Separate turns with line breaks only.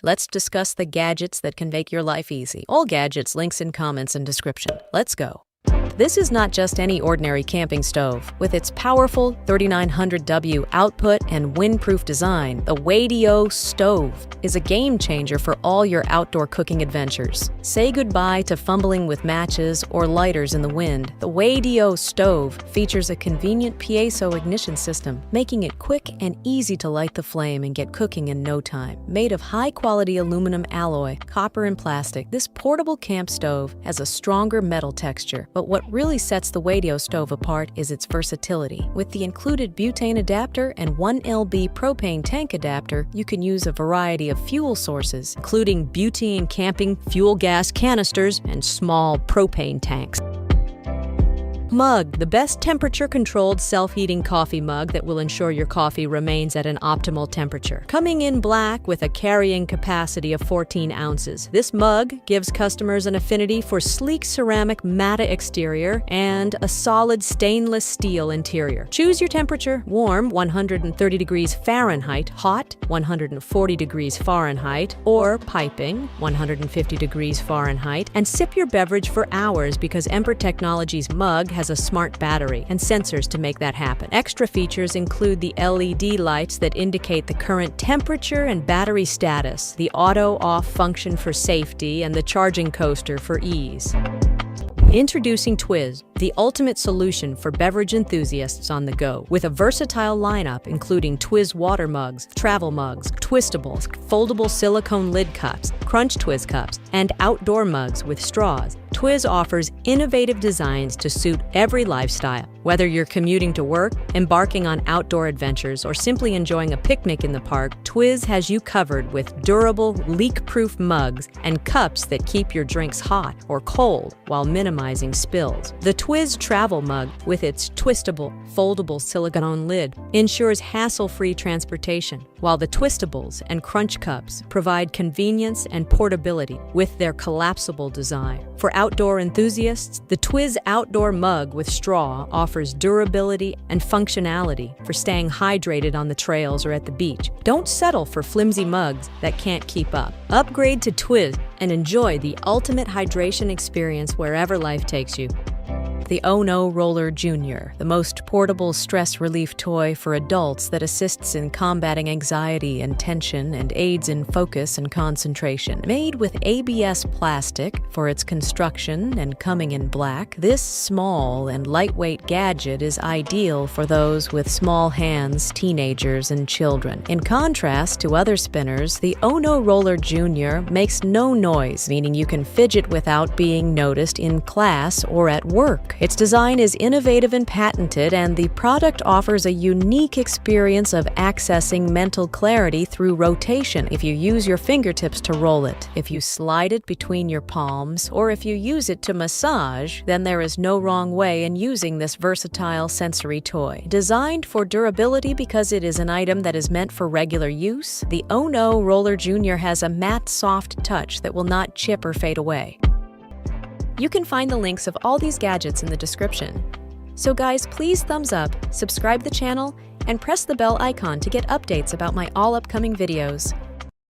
Let's discuss the gadgets that can make your life easy. All gadgets, links in comments and description. Let's go. This is not just any ordinary camping stove. With its powerful 3900W output and windproof design, the Wadio stove is a game changer for all your outdoor cooking adventures. Say goodbye to fumbling with matches or lighters in the wind. The Wadio stove features a convenient piezo ignition system, making it quick and easy to light the flame and get cooking in no time. Made of high-quality aluminum alloy, copper and plastic, this portable camp stove has a stronger metal texture. But what really sets the Wadio stove apart is its versatility. With the included butane adapter and 1LB propane tank adapter, you can use a variety of fuel sources, including butane camping fuel gas canisters and small propane tanks. Mug, the best temperature-controlled self-heating coffee mug that will ensure your coffee remains at an optimal temperature. Coming in black with a carrying capacity of 14 ounces, this mug gives customers an affinity for sleek ceramic matte exterior and a solid stainless steel interior. Choose your temperature: warm, 130 degrees Fahrenheit, hot, 140 degrees Fahrenheit, or piping, 150 degrees Fahrenheit, and sip your beverage for hours because Ember Technology's mug has a smart battery and sensors to make that happen. Extra features include the LED lights that indicate the current temperature and battery status, the auto-off function for safety, and the charging coaster for ease. Introducing Twizz, the ultimate solution for beverage enthusiasts on the go. With a versatile lineup including Twizz water mugs, travel mugs, twistables, foldable silicone lid cups, crunch Twizz cups, and outdoor mugs with straws, Twizz offers innovative designs to suit every lifestyle. Whether you're commuting to work, embarking on outdoor adventures, or simply enjoying a picnic in the park, Twizz has you covered with durable, leak-proof mugs and cups that keep your drinks hot or cold while minimizing spills. The Twizz travel mug, with its twistable, foldable silicone lid, ensures hassle-free transportation, while the twistables and crunch cups provide convenience and portability with their collapsible design. For outdoor enthusiasts, the Twizz outdoor mug with straw offers durability and functionality for staying hydrated on the trails or at the beach. Don't settle for flimsy mugs that can't keep up. Upgrade to Twizz and enjoy the ultimate hydration experience wherever life takes you. The Oh No Roller Jr., the most portable stress relief toy for adults that assists in combating anxiety and tension and aids in focus and concentration. Made with ABS plastic for its construction and coming in black, this small and lightweight gadget is ideal for those with small hands, teenagers, and children. In contrast to other spinners, the Oh No Roller Jr. makes no noise, meaning you can fidget without being noticed in class or at work. Its design is innovative and patented, and the product offers a unique experience of accessing mental clarity through rotation if you use your fingertips to roll it, if you slide it between your palms, or if you use it to massage, then there is no wrong way in using this versatile sensory toy. Designed for durability because it is an item that is meant for regular use, the Oh No Roller Jr. has a matte, soft touch that will not chip or fade away. You can find the links of all these gadgets in the description. So guys, please thumbs up, subscribe the channel, and press the bell icon to get updates about my all upcoming videos.